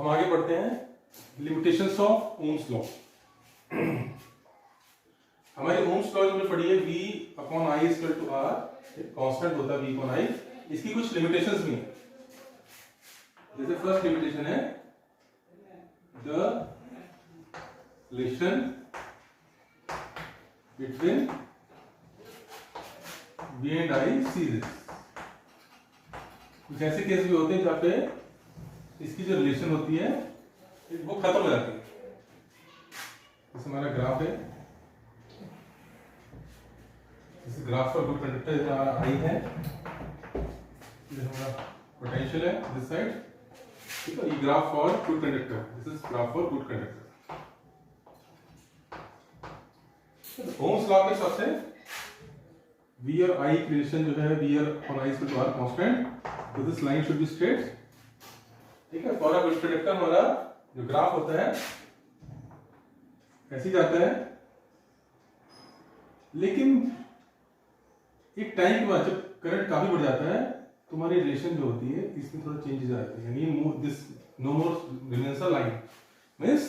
हम आगे बढ़ते हैं लिमिटेशंस ऑफ ओम्स लॉ। हमारी ओम्स लॉ हमने पढ़ी है V upon I equal to R, constant होता है V अपॉन I। इसकी कुछ लिमिटेशंस भी हैं। जैसे फर्स्ट लिमिटेशन है the relation between V and I series. कुछ ऐसे केस भी होते हैं जहां पे इसकी जो रिलेशन होती है वो खत्म हो जाती है। जैसे हमारा ग्राफ है, इस ग्राफ पर गुड कंडक्टर हमारा I है, ये हमारा पोटेंशियल है दिस साइड, ठीक है। ये graph for good conductor, this is graph for good conductor. Ohm's law के हिसाब से V और I की रिलेशन जो है V और I equal to R constant, तो this line should be straight, ठीक है। फॉर अ गुड कंडक्टर हमारा जो ग्राफ होता है ऐसे जाता है, लेकिन एक टाइम के बाद जब करंट काफी बढ़ जाता है तो हमारी रिलेशन जो होती है इसमें थोड़ा चेंजेस आते हैं। यानी this no more remains a line, means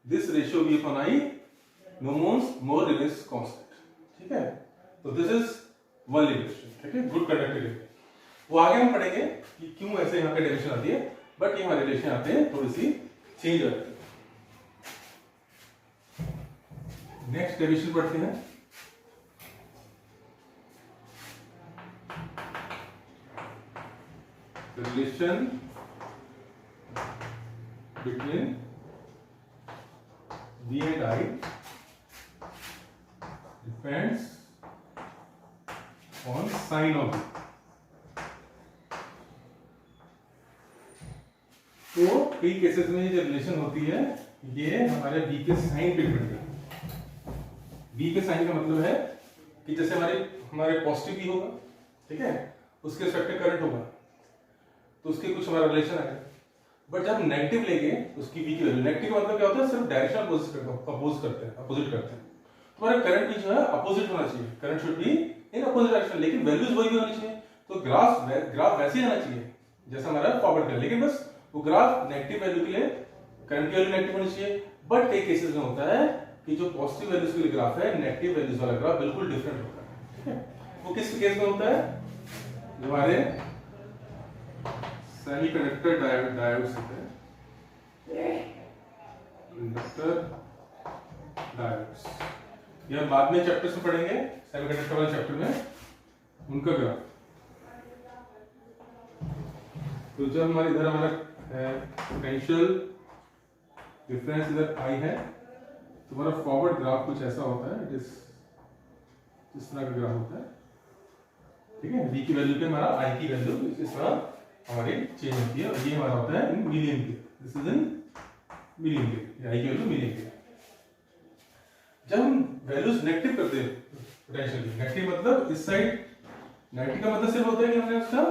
this ratio V upon I no more remains constant, ठीक है। तो दिस इज वन लिमिटेशन, ठीक है, गुड कंडक्टर। वो आगे हम पढ़ेंगे कि क्यों ऐसे यहाँ पे डेरिवेशन आती है, बट ये हमारी रिलेशन आते हैं थोड़ी सी चेंज हो जाती है। नेक्स्ट डेरिवेशन पढ़ते हैं। The relation between V and I depends on sin of V। तो कई केसेस में जो रिलेशन होती है ये हमारे V के साइन पे डिपेंड करती है। V के साइन का मतलब है कि जैसे हमारे पॉजिटिव V होगा, ठीक है, उसके रिस्पेक्ट में करंट होगा तो उसके कुछ हमारा रिलेशन आएगा। बट जब नेगेटिव लेंगे उसकी V की वैल्यू, नेगेटिव का मतलब क्या होता है, सिर्फ डायरेक्शन अपोजिट करते हैं। तो हमारा करंट भी जो है अपोजिट होना चाहिए, current should be in opposite direction, लेकिन वैल्यूज वही होनी चाहिए। तो ग्राफ वैसे ही आना चाहिए जैसा हमारा फॉरवर्ड का, लेकिन बस वो ग्राफ नेगेटिव वैल्यू के लिए करंट की वैल्यू नेगेटिव होनी चाहिए। बट कई केसेस में होता है कि जो पॉजिटिव वैल्यूज के लिए ग्राफ है, नेगेटिव वैल्यूज वाला ग्राफ बिल्कुल डिफरेंट होता है, ठीक है। वो किस केस में होता है, जो हमारे सेमीकंडक्टर डायोड्स होते हैं, कंडक्टर डायोड्स, ये हम बाद में चैप्टर्स में पढ़ेंगे, सेमीकंडक्टर वाले चैप्टर में उनका ग्राफ। तो जब हमारे इधर हमारा पोटेंशियल डिफरेंस इधर I है तो हमारा फॉरवर्ड ग्राफ कुछ ऐसा होता है, इट इज इस तरह का ग्राफ होता है, ठीक है। V की वैल्यू पे हमारा I की वैल्यू इस तरह हमारी चेंज होती है, और ये हमारा होता है इन मिलियन के, दिस इज इन मिलियन के, I की वैल्यू मिलियन के। जब हम वैल्यूज नेगेटिव करते हैं पोटेंशियल की, नेगेटिव मतलब इस साइड, नेगेटिव का मतलब सिर्फ होता है कि हमने उसका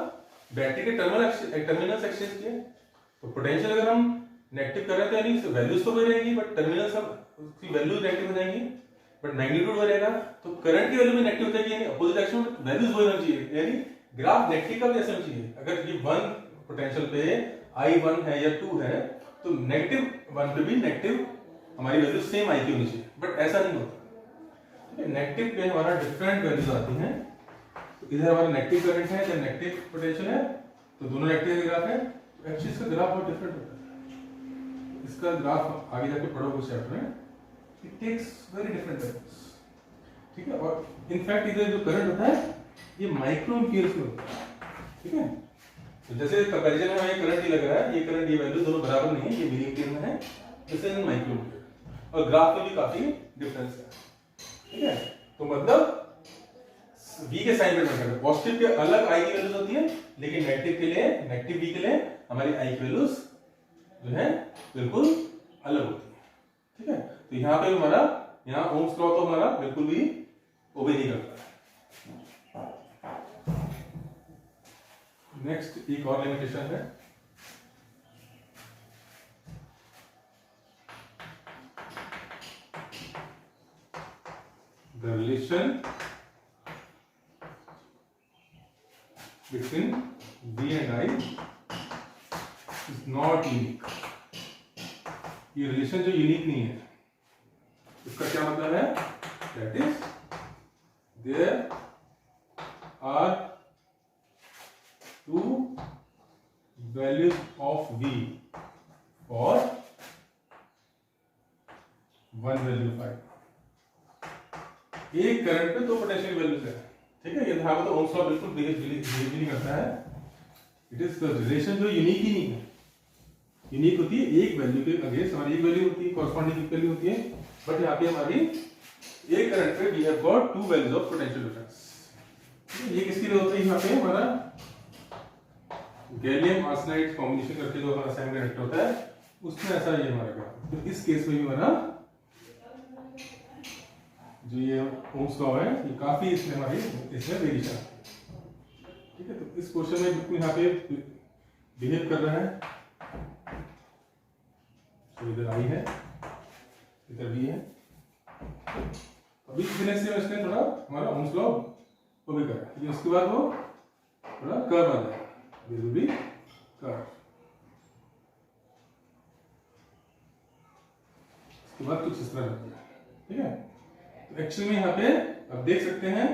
बैटरी के टर्मिनल्स एक्सचेंज किए। तो पोटेंशियल अगर हम नेगेटिव कर रहे हैं तो यानी वैल्यूज तो वही रहेंगी, बट टर्मिनल्स हम उसकी वैल्यूज नेगेटिव हो जाएंगी, बट मैग्नीट्यूड वही रहेगा। तो करंट की वैल्यू भी नेगेटिव हो जाएगी, यानी अपोजिट डायरेक्शन में वैल्यूज वही होनी चाहिए, यानी ग्राफ नेगेटिव का भी ऐसा होना चाहिए। अगर ये 1 पोटेंशियल पे I1 है या 2 है तो नेगेटिव 1 पे भी नेगेटिव हमारी वैल्यू सेम I की होनी चाहिए, बट ऐसा नहीं होता, ठीक है। नेगेटिव पे हमारा डिफरेंट वैल्यूज आती हैं। तो इधर हमारा नेगेटिव करंट है, इधर नेगेटिव पोटेंशियल है, तो दोनों नेगेटिव ग्राफ है। एक्चुअली इसका ग्राफ बहुत डिफरेंट होता है, इसका ग्राफ आगे जाके पढ़ोगे उस चैप्टर में, it takes very different values, ठीक है। और इनफैक्ट इधर जो करंट होता है ये माइक्रो एम्पियर्स में होता है, ठीक है। तो जैसे कंपैरिजन में हमें करंट ही लग रहा है, ये करंट ये वैल्यू दोनों बराबर नहीं है, ये मिली एम्पियर में है, जैसे माइक्रो एम्पियर, और ग्राफ में भी काफी डिफरेंस है, ठीक है। तो मतलब V के साइन पे डिपेंड करता है, पॉजिटिव के अलग I की वैल्यूज होती है, लेकिन नेगेटिव के लिए, नेगेटिव V के लिए हमारी I की वैल्यूज जो है बिल्कुल अलग होती है, ठीक है। तो यहाँ पे हमारा, यहाँ ओम्स लॉ तो हमारा बिल्कुल भी ओबे नहीं करता है। नेक्स्ट एक और लिमिटेशन है, the relation between V and I is not unique। ये रिलेशन जो यूनिक नहीं है, इसका क्या मतलब है? That is there are two values of V और वन वैल्यू 5। एक करंट पे दो पोटेंशियल वैल्यूज है, ठीक है। ये तो ओम्स लॉ बिल्कुल बिहेव नहीं करता है। इट इज द रिलेशन जो यूनिक ही नहीं है। यूनिक होती है एक वैल्यू के अगेंस्ट, हमारी एक वैल्यू होती है, कॉरस्पॉन्डिंग एक वैल्यू होती है, बट यहाँ पे हमारी एक करंट पे we have got two values of potential difference. ये किसके लिए होता है? यहाँ पे हमारा गैलियम आर्सेनाइड कॉम्बिनेशन करके जो हमारा सेमीकंडक्टर होता है उसमें ऐसा ये हमारा क्या, तो इस केस में भी हमारा जो ये ओम्स लॉ है ये काफी इसमें हमारी इसमें वेरिएशन है, ठीक है। तो इस क्वेश्चन में बिल्कुल यहाँ पे बिहेव कर रहा है। तो इधर आई है, इधर भी है, अभी फिनिश से उसने थोड़ा हमारा ओम्स लॉ वो भी करा, लेकिन उसके बाद वो थोड़ा कर्व आ जाएगा, दिस विल बी कर्व। उसके बाद कुछ इस तरह लगेगा, ठीक है। तो एक्चुअली में यहाँ पे आप देख सकते हैं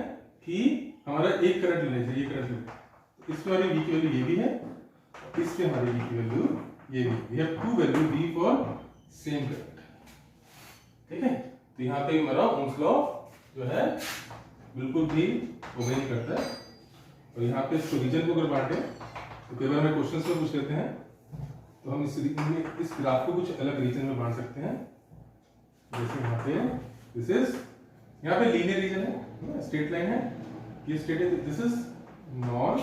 कि हमारा एक करंट ले लीजिए, ये करंट ले, तो इसमें हमारी V की वैल्यू ये भी है, इसमें हमारी V की वैल्यू ये भी, we have two value V for same current, ठीक है। तो यहाँ पे हमारा ओम्स लॉ जो है बिल्कुल भी ओबे नहीं करता है। और यहाँ पे इसको रीजन को अगर बांटे तो कई बार हमें क्वेश्चंस में पूछ लेते हैं, तो हम इस ग्राफ को कुछ अलग रीजन में बांट सकते हैं। जैसे यहाँ पे दिस इज, यहाँ पे लीनियर रीजन है, स्ट्रेट लाइन है, ये स्ट्रेट है, दिस इज नॉन।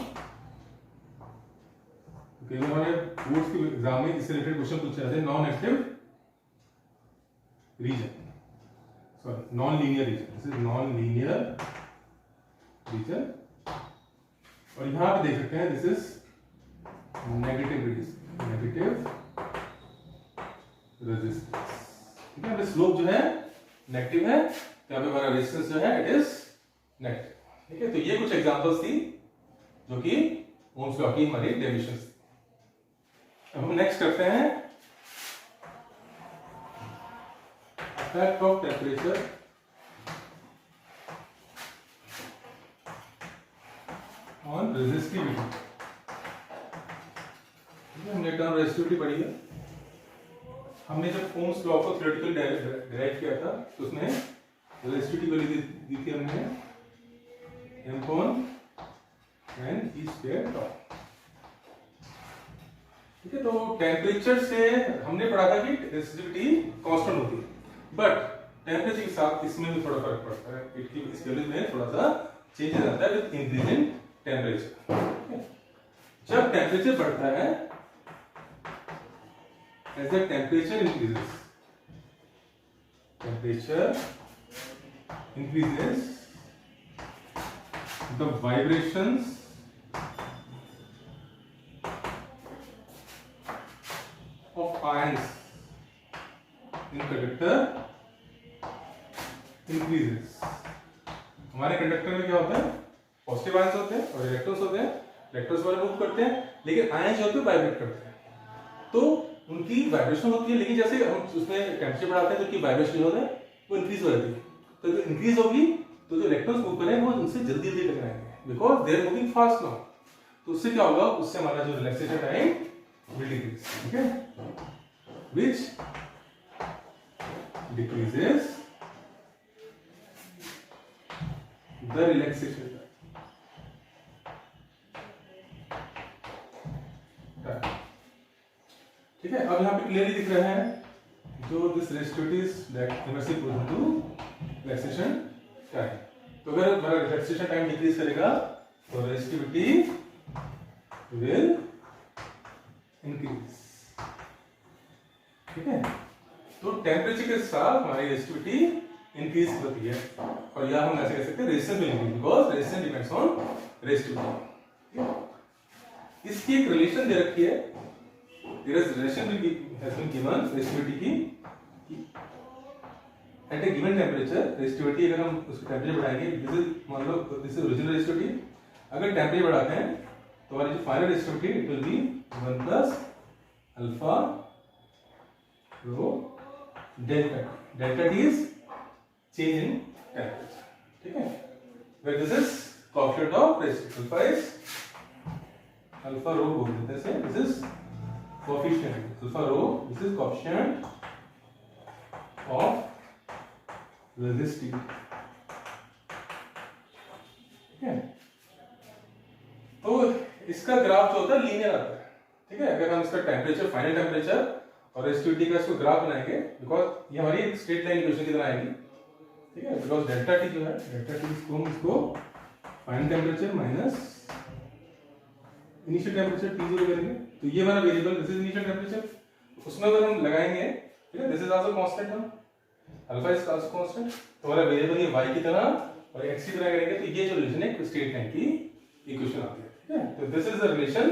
कई बार हमारे बोर्ड्स के एग्जाम में इससे रिलेटेड क्वेश्चन पूछे जाते हैं, non active region, sorry non linear region, this is non linear region. और यहां पे देख सकते हैं this is negative reason, negative resistance, ठीक है। स्लोप जो है नेगेटिव है, तो यहाँ पे हमारा रेजिस्टेंस जो है इट इज नेगेटिव, ठीक है। तो ये कुछ एग्जांपल्स थी जो कि ओम्स लॉ की हमारी डेफिनेशंस थी। अब हम नेक्स्ट करते हैं effect of temperature on resistivity. हमने टर्म रेजिस्टिविटी पढ़ी है, हमने जब ओम्स लॉ को थ्योरेटिकली डिराइव किया था तो उसमें रेजिस्टिविटी वैल्यू दी थी हमने m upon n e square tau, ठीक है। तो टेम्परेचर से हमने पढ़ा था कि रेजिस्टिविटी कांस्टेंट होती है, बट टेम्परेचर के साथ इसमें भी थोड़ा फर्क पड़ता है, इस वैल्यू में थोड़ा सा चेंज हो जाता है विद इंक्रीज इन टेम्परेचर। जब टेम्परेचर बढ़ता है, as the temperature increases, the vibrations of ions in conductor increases। हमारे कंडक्टर में क्या होता है? पॉजिटिव आयंस होते हैं और इलेक्ट्रॉन्स होते हैं, इलेक्ट्रॉन्स वाले मूव करते हैं, लेकिन आयंस जो होते हैं वाइब्रेट करते हैं, तो उनकी वाइब्रेशन होती है। लेकिन जैसे हम उसमें टेम्परेचर बढ़ाते हैं तो उनकी वाइब्रेशन होता है वो इंक्रीज हो जाती है, तो जो इंक्रीज होगी तो जो इलेक्ट्रॉन्स मूव करेंगे वो उनसे जल्दी जल्दी टकराएंगे, because they are moving fast now. तो उससे क्या होगा? उससे हमारा जो रिलैक्सेशन टाइम विल डिक्रीज, ठीक है, which decreases the relaxation time, ठीक है। अब यहाँ पे क्लियरली दिख रहा है जो this resistivity is inversely proportional to relaxation time. तो अगर हमारा रिलैक्सेशन टाइम डिक्रीज करेगा तो रेजिस्टिविटी विल इंक्रीज, ठीक है। तो टेम्परेचर के साथ हमारी रेजिस्टिविटी इंक्रीज होती है, और यह हम ऐसे कह सकते हैं resistance will increase because resistance depends on resistivity. इसकी एक रिलेशन दे रखी है, there is relation has been given resistivity की at a given temperature resistivity, अगर हम उसका टेम्परेचर बढ़ाएंगे, this is मान लो this is original resistivity, अगर टेम्परेचर बढ़ाते हैं तो हमारी जो final resistivity it will be 1 plus alpha rho delta delta T is change in temperature, ठीक है। Where this is coefficient of resistance, alpha is alpha rho बोल देते हैं, this is coefficient alpha rho, this is coefficient of resistivity, ठीक है। तो इसका graph जो होता है लीनियर आता है, ठीक है। अगर हम इसका टेम्परेचर, फाइनल टेम्परेचर और रेसिस्टिविटी का इसको ग्राफ बनाएंगे, बिकॉज ये हमारी एक स्ट्रेट लाइन इक्वेशन की तरह आएगी, ठीक है। बिकॉज डेल्टा टी जो है, डेल्टा टी इसको final temperature minus initial temperature T0 करेंगे, तो ये हमारा variable, this is initial temperature, उसमें अगर हम लगाएंगे, ठीक है, दिस इज आल्सो कांस्टेंट, हम अल्फा इज आल्सो कांस्टेंट, तो हमारा वेरिएबल ये y की तरह और x की तरह करेंगे, तो ये जो रिलेशन है स्ट्रेट लाइन की इक्वेशन आती है, ठीक है। तो दिस इज द रिलेशन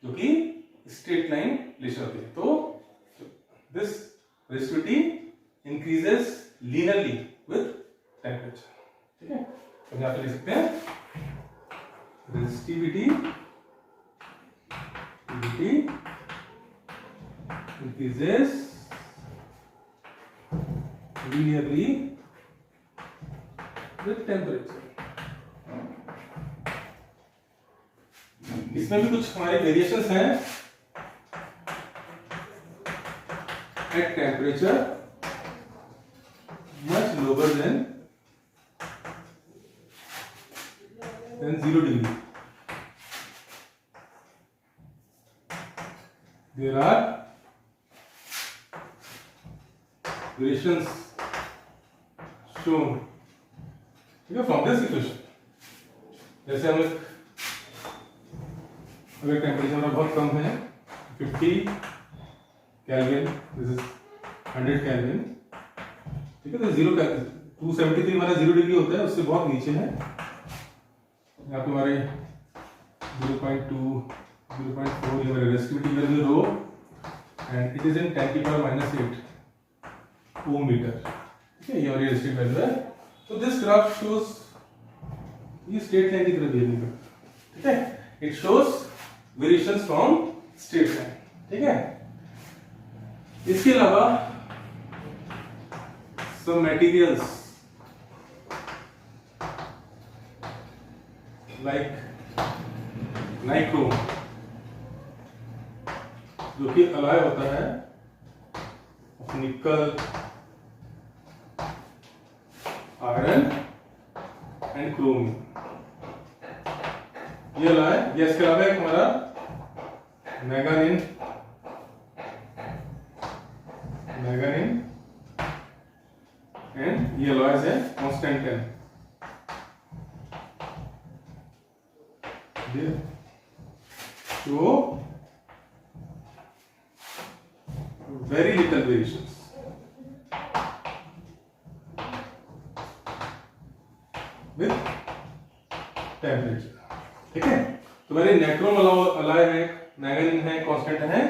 जो कि स्ट्रेट लाइन रिलेशन होती है। तो this resistivity increases linearly with temperature, ठीक है। तो यहां पे लिख सकते हैं resistivity increases linearly with temperature। इसमें भी कुछ हमारे वेरिएशंस हैं। at temperature much lower than 0 degree, there are variations shown, ठीक है, from this equation। जैसे हम अगर टेम्परेचर हमारा बहुत कम है 50 केल्विन, दिस इज 100 केल्विन, ठीक है, तो 273 हमारा 0 डिग्री होता है, उससे बहुत नीचे है। यहाँ पे हमारे 0.2 0.4 ये हमारे resistivity value rho and it is in 10 की पावर -8 ओम मीटर, ठीक है, ये हमारी रेसिस्टिविटी वैल्यू है। तो दिस ग्राफ शोज ये स्ट्रेट लाइन की तरह बिहेव करता है, ठीक है, it shows variations from straight line, ठीक है। इसके अलावा some materials like nichrome जो कि अलॉय होता है ऑफ निकल, आयरन एंड क्रोम, ये अलॉय, ये इसके अलावा एक हमारा मैंगानीन एंड ये अलॉयज है कांस्टेंटाइन, so very little variations with temperature, ठीक है। तो मेरे नाइट्रोम अलॉय है, मैंगानीन है, कांस्टेंट है,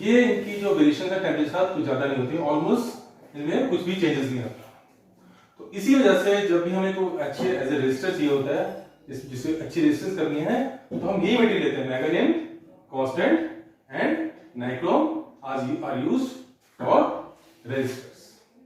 ये इनकी जो वेरिएशन है टेम्परेचर कुछ ज्यादा नहीं होती, ऑलमोस्ट इनमें कुछ भी चेंजेस नहीं आता। तो इसी वजह से जब भी हमें कोई अच्छे एज ए रेजिस्टर चाहिए होता है, जिसे अच्छी रेजिस्टेंस करनी है, तो हम यही मटेरियल लेते हैं, manganin, constant and nichrome are used for resistors.